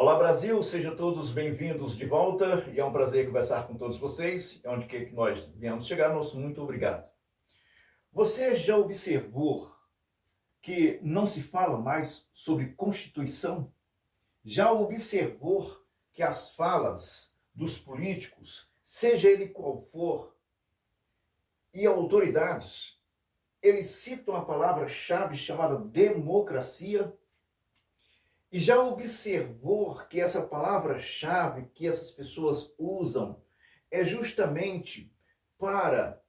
Olá Brasil, sejam todos bem-vindos de volta e é um prazer conversar com todos vocês. Onde quer que nós viemos chegar, nosso muito obrigado. Você já observou que não se fala mais sobre Constituição? Já observou que as falas dos políticos, seja ele qual for, e autoridades, eles citam a palavra-chave chamada democracia? E já observou que essa palavra-chave que essas pessoas usam é justamente para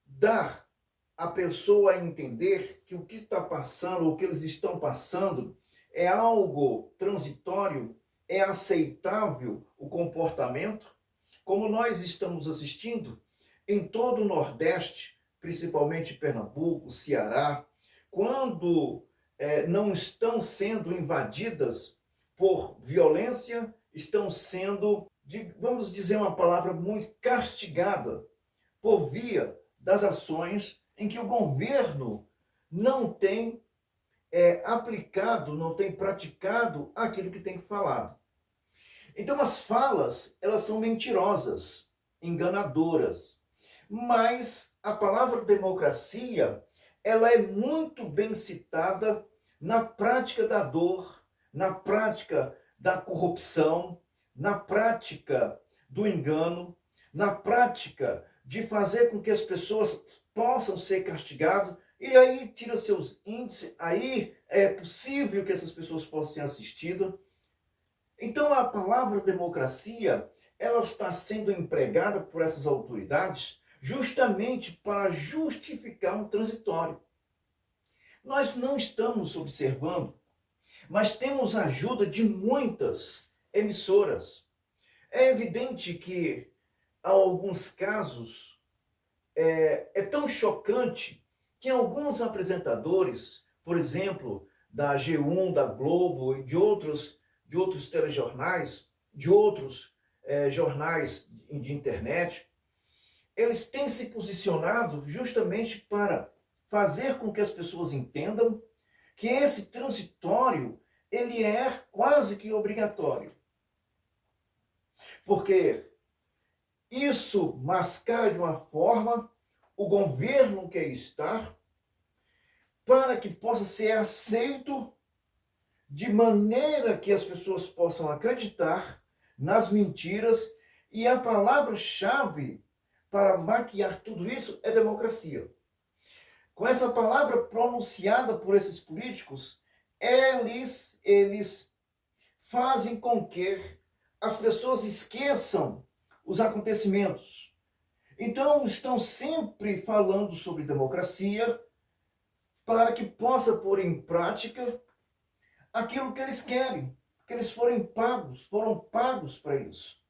dar à pessoa a entender que o que está passando, o que eles estão passando, é algo transitório, é aceitável o comportamento, como nós estamos assistindo em todo o Nordeste, principalmente Pernambuco, Ceará, quando não estão sendo invadidas por violência, estão sendo, vamos dizer uma palavra muito castigada, por via das ações em que o governo não tem aplicado, não tem praticado aquilo que tem falado. Então as falas, elas são mentirosas, enganadoras, mas a palavra democracia, ela é muito bem citada na prática da dor, na prática da corrupção, na prática do engano, na prática de fazer com que as pessoas possam ser castigadas, e aí tira seus índices, aí é possível que essas pessoas possam ser assistidas. Então a palavra democracia, ela está sendo empregada por essas autoridades justamente para justificar um transitório. Nós não estamos observando, mas temos a ajuda de muitas emissoras. É evidente que, há alguns casos, é tão chocante que alguns apresentadores, por exemplo, da G1, da Globo e de outros telejornais, de outros jornais de internet, eles têm se posicionado justamente para fazer com que as pessoas entendam que esse transitório, ele é quase que obrigatório. Porque isso mascara de uma forma o governo quer estar para que possa ser aceito de maneira que as pessoas possam acreditar nas mentiras, e a palavra-chave para maquiar tudo isso é democracia. Com essa palavra pronunciada por esses políticos, eles fazem com que as pessoas esqueçam os acontecimentos. Então, estão sempre falando sobre democracia para que possa pôr em prática aquilo que eles querem, que eles foram pagos para isso.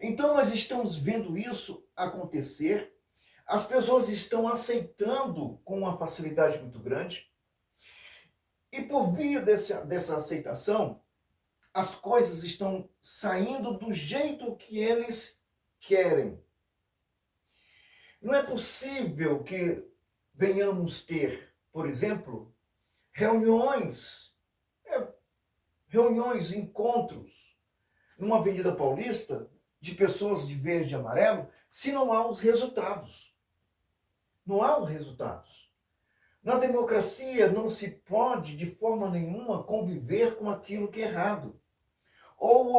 Então, nós estamos vendo isso acontecer. As pessoas estão aceitando com uma facilidade muito grande. E por via dessa aceitação, as coisas estão saindo do jeito que eles querem. Não é possível que venhamos ter, por exemplo, reuniões, encontros, numa Avenida Paulista, de pessoas de verde e amarelo, se não há os resultados. Não há os resultados. Na democracia não se pode, de forma nenhuma, conviver com aquilo que é errado. Ou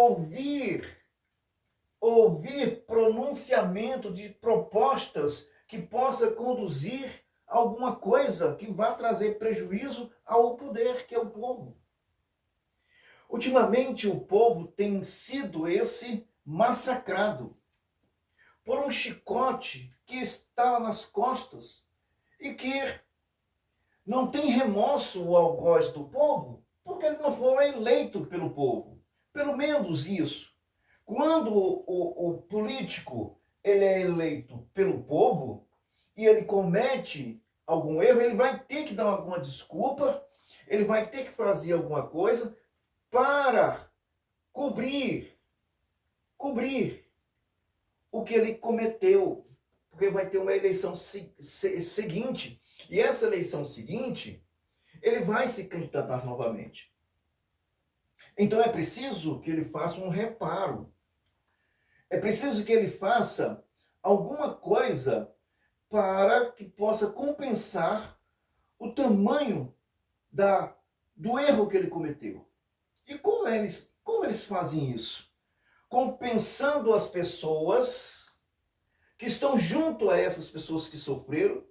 ouvir pronunciamento de propostas que possa conduzir a alguma coisa que vá trazer prejuízo ao poder, que é o povo. Ultimamente, o povo tem sido massacrado por um chicote que está nas costas e que não tem remorso ao algoz do povo, porque ele não foi eleito pelo povo. Pelo menos isso. Quando o político ele é eleito pelo povo e ele comete algum erro, ele vai ter que dar alguma desculpa, ele vai ter que fazer alguma coisa para cobrir o que ele cometeu, porque vai ter uma eleição seguinte, e essa eleição seguinte, ele vai se candidatar novamente. Então é preciso que ele faça um reparo. É preciso que ele faça alguma coisa para que possa compensar o tamanho do erro que ele cometeu. E como eles fazem isso? Compensando as pessoas que estão junto a essas pessoas que sofreram,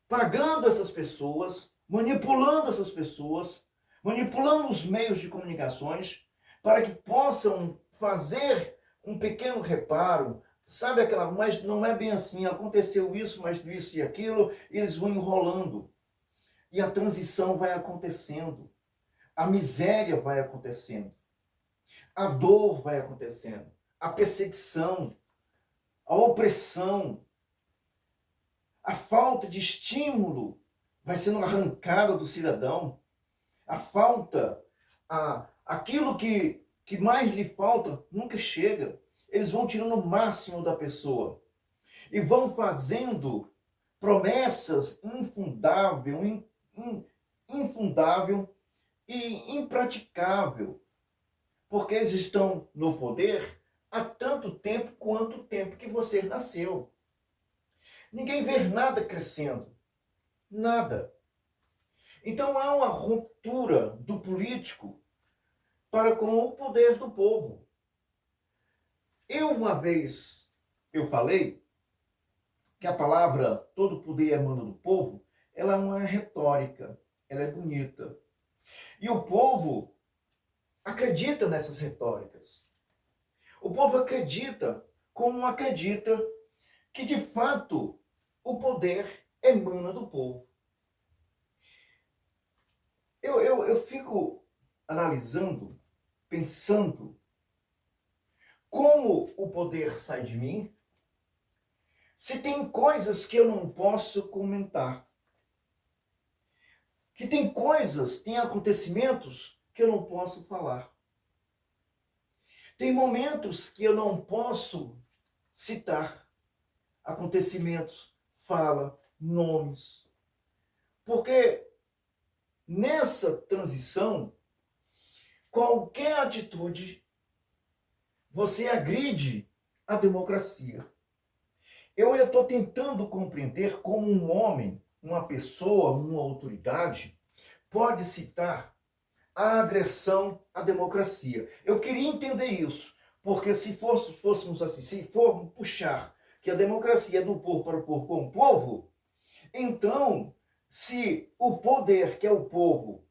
pagando essas pessoas, manipulando os meios de comunicações para que possam fazer um pequeno reparo. Sabe aquela, mas não é bem assim, aconteceu isso, mas isso e aquilo, e eles vão enrolando. E a transição vai acontecendo, a miséria vai acontecendo, a dor vai acontecendo, a perseguição, a opressão, a falta de estímulo vai sendo arrancada do cidadão, a falta, aquilo que mais lhe falta nunca chega. Eles vão tirando o máximo da pessoa e vão fazendo promessas infundável e impraticável, porque eles estão no poder há tanto tempo quanto o tempo que você nasceu. Ninguém vê nada crescendo, nada. Então há uma ruptura do político para com o poder do povo. Uma vez, eu falei que a palavra todo poder emana do povo, ela é uma retórica, ela é bonita. E o povo acredita nessas retóricas. O povo acredita, como acredita que de fato o poder emana do povo. Eu fico analisando, pensando como o poder sai de mim, se tem coisas que eu não posso comentar. Que tem acontecimentos que eu não posso falar. Tem momentos que eu não posso citar acontecimentos, fala, nomes. Porque nessa transição, qualquer atitude, você agride a democracia. Eu estou tentando compreender como um homem, uma pessoa, uma autoridade, pode citar a agressão à democracia. Eu queria entender isso, porque se fôssemos assim, se formos puxar que a democracia é do povo para o povo com o povo, então, se o poder, que é o povo,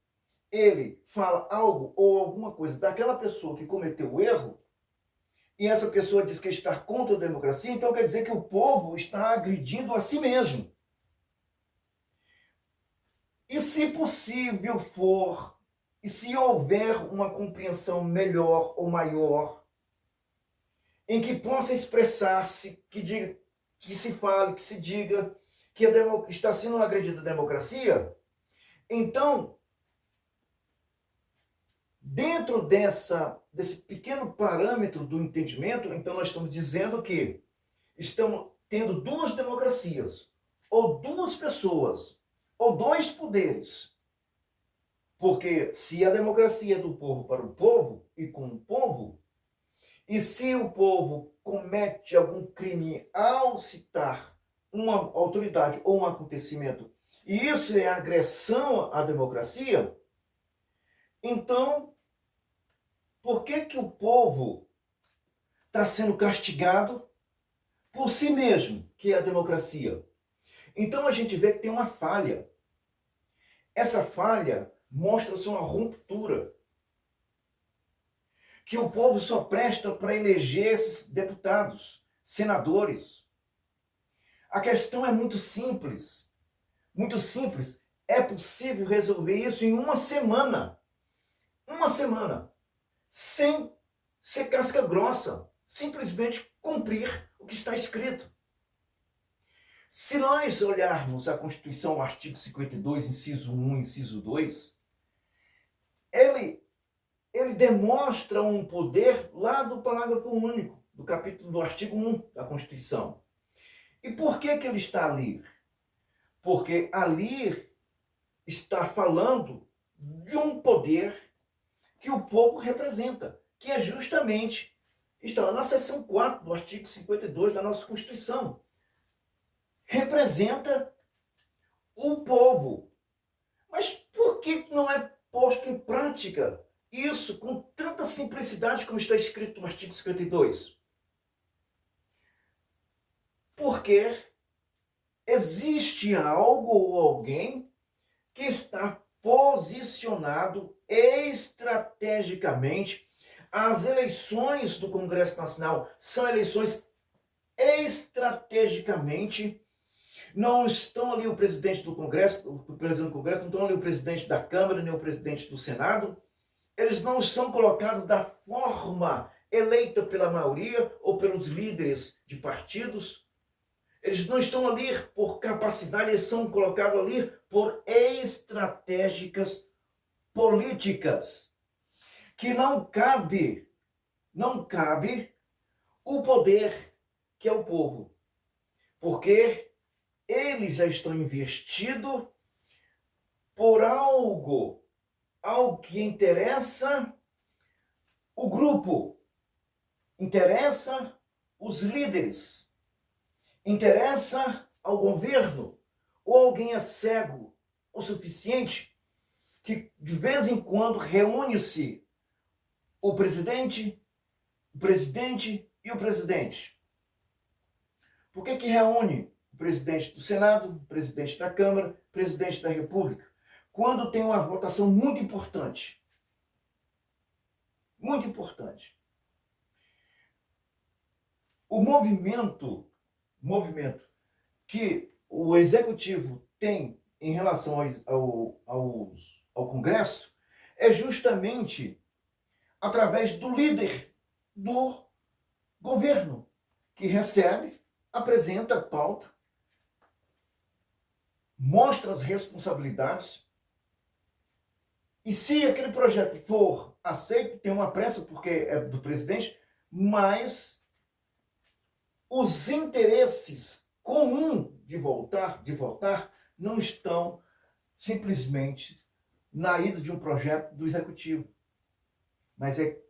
ele fala algo ou alguma coisa daquela pessoa que cometeu o erro, e essa pessoa diz que está contra a democracia, então quer dizer que o povo está agredindo a si mesmo. E se possível for, e se houver uma compreensão melhor ou maior, em que possa expressar-se, que se fale, que se diga que está sendo agredida a democracia, então, dentro desse pequeno parâmetro do entendimento, então nós estamos dizendo que estamos tendo duas democracias, ou duas pessoas, ou dois poderes. Porque se a democracia é do povo para o povo e com o povo, e se o povo comete algum crime ao citar uma autoridade ou um acontecimento, e isso é agressão à democracia, então, por que o povo está sendo castigado por si mesmo, que é a democracia? Então a gente vê que tem uma falha. Essa falha mostra-se uma ruptura. Que o povo só presta para eleger esses deputados, senadores. A questão é muito simples. Muito simples. É possível resolver isso em uma semana. Uma semana. Sem ser casca grossa. Simplesmente cumprir o que está escrito. Se nós olharmos a Constituição, o artigo 52, inciso 1, inciso 2, ele demonstra um poder lá do parágrafo único, do artigo 1 da Constituição. E por que ele está ali? Porque ali está falando de um poder que o povo representa, que é justamente, está lá na seção 4 do artigo 52 da nossa Constituição. Representa o povo. Mas por que não é posto em prática isso com tanta simplicidade como está escrito no artigo 52? Porque existe algo ou alguém que está posicionado estrategicamente. As eleições do Congresso Nacional são eleições estrategicamente. Não estão ali o presidente do Congresso, o presidente do Congresso, não estão ali o presidente da Câmara, nem o presidente do Senado. Eles não são colocados da forma eleita pela maioria ou pelos líderes de partidos. Eles não estão ali por capacidade, eles são colocados ali por estratégicas políticas. Que não cabe o poder que é o povo. Porque eles já estão investidos por algo que interessa o grupo, interessa os líderes, interessa ao governo, ou alguém é cego o suficiente que de vez em quando reúne-se o presidente e o presidente. Por que reúne o presidente do Senado, o presidente da Câmara, o presidente da República? Quando tem uma votação muito importante. Muito importante. O movimento que o Executivo tem em relação ao Congresso é justamente através do líder do governo, que recebe, apresenta a pauta, mostra as responsabilidades, e se aquele projeto for aceito, tem uma pressa porque é do presidente, mas os interesses comuns de votar não estão simplesmente na ida de um projeto do executivo, mas é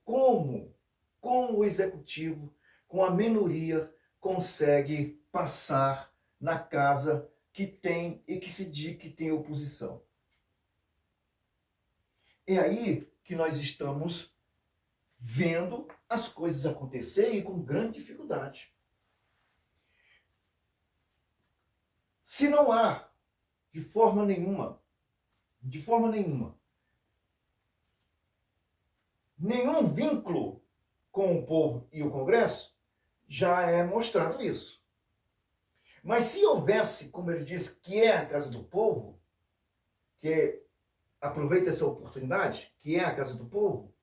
como o executivo, com a minoria, consegue passar na casa que tem e que se diz que tem oposição. É aí que nós estamos vendo as coisas acontecerem e com grande dificuldade. Se não há, de forma nenhuma, nenhum vínculo com o povo e o Congresso, já é mostrado isso. Mas se houvesse, como ele diz, que é a casa do povo, aproveita essa oportunidade, que é a casa do povo,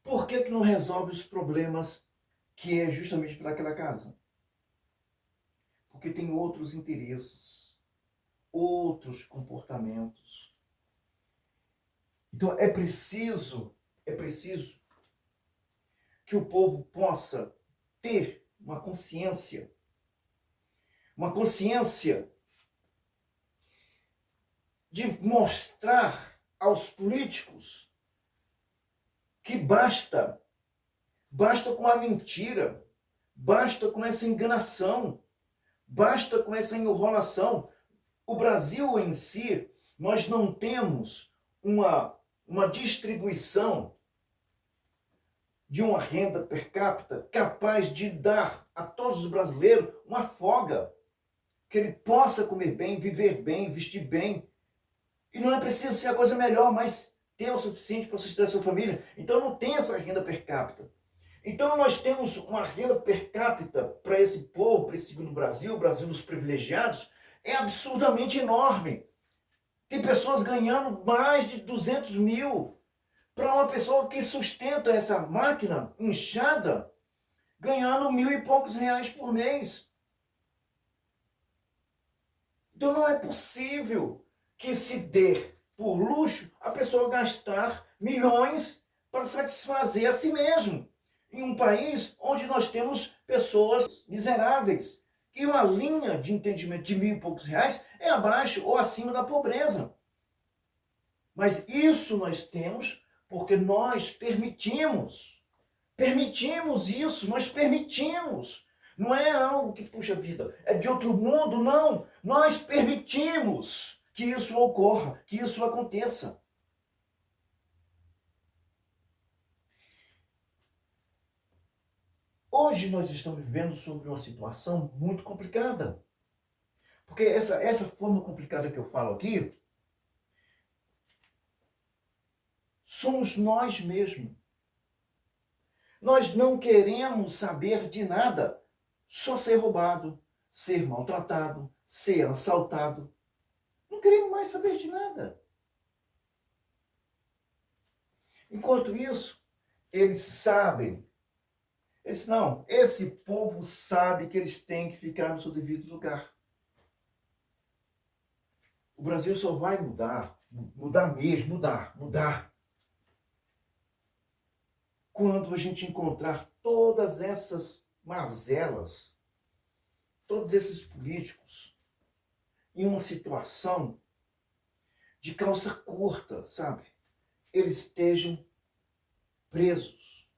por que não resolve os problemas que é justamente para aquela casa? Porque tem outros interesses, outros comportamentos. Então é preciso que o povo possa ter uma consciência de mostrar aos políticos que basta com a mentira, basta com essa enganação, basta com essa enrolação. O Brasil em si, nós não temos uma distribuição de uma renda per capita capaz de dar a todos os brasileiros uma folga, que ele possa comer bem, viver bem, vestir bem. E não é preciso ser a coisa melhor, mas ter o suficiente para sustentar a sua família. Então não tem essa renda per capita. Então nós temos uma renda per capita para esse povo, para esse segundo Brasil, o Brasil dos privilegiados, é absurdamente enorme. Tem pessoas ganhando mais de 200 mil para uma pessoa que sustenta essa máquina inchada, ganhando 1.000 e poucos reais por mês. Então não é possível que se dê por luxo a pessoa gastar milhões para satisfazer a si mesmo. Em um país onde nós temos pessoas miseráveis. E uma linha de entendimento de 1.000 e poucos reais é abaixo ou acima da pobreza. Mas isso nós temos porque nós permitimos. Permitimos isso, nós permitimos. Não é algo que, puxa vida, é de outro mundo, não. Nós permitimos que isso ocorra, que isso aconteça. Hoje nós estamos vivendo sobre uma situação muito complicada. Porque essa forma complicada que eu falo aqui, somos nós mesmos. Nós não queremos saber de nada, só ser roubado, ser maltratado, ser assaltado. Não queremos mais saber de nada. Enquanto isso, eles sabem. Esse povo sabe que eles têm que ficar no seu devido lugar. O Brasil só vai mudar mesmo, mudar. Quando a gente encontrar todas essas mazelas, todos esses políticos, em uma situação de calça curta, sabe? Eles estejam presos.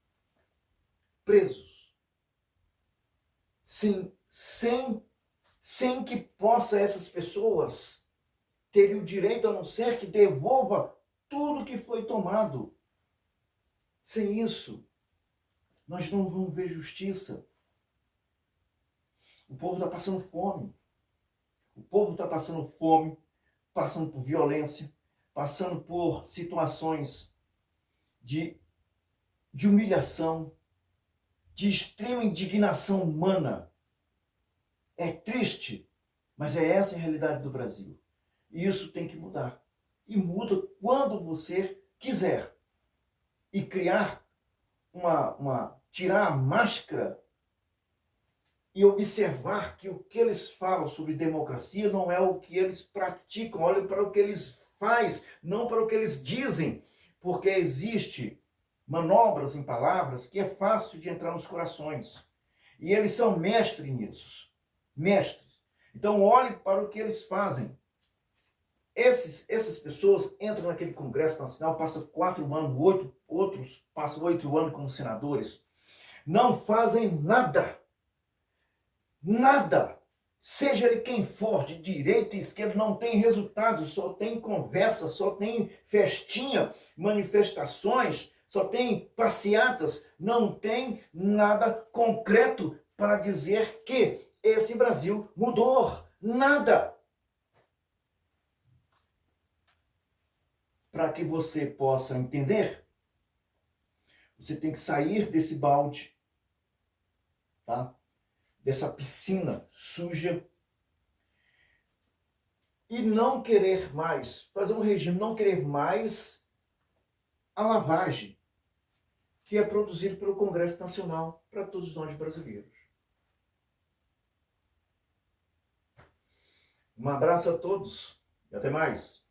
Sem que possa essas pessoas terem o direito, a não ser que devolva tudo que foi tomado. Sem isso, nós não vamos ver justiça. O povo está passando fome. O povo está passando fome, passando por violência, passando por situações de humilhação, de extrema indignação humana. É triste, mas é essa a realidade do Brasil. E isso tem que mudar. E muda quando você quiser. E criar tirar a máscara e observar que o que eles falam sobre democracia não é o que eles praticam. Olha para o que eles fazem, não para o que eles dizem. Porque existe manobras em palavras que é fácil de entrar nos corações. E eles são mestres nisso. Mestres. Então olhe para o que eles fazem. Essas pessoas entram naquele Congresso Nacional, passam 4 anos, outros passam 8 anos como senadores. Não fazem nada. Nada. Seja ele quem for, de direita e esquerda, não tem resultado, só tem conversa, só tem festinha, manifestações, só tem passeatas, não tem nada concreto para dizer que esse Brasil mudou. Nada. Para que você possa entender, você tem que sair desse balde, tá? Dessa piscina suja e não querer mais, fazer um regime, não querer mais a lavagem que é produzida pelo Congresso Nacional para todos nós brasileiros. Um abraço a todos e até mais.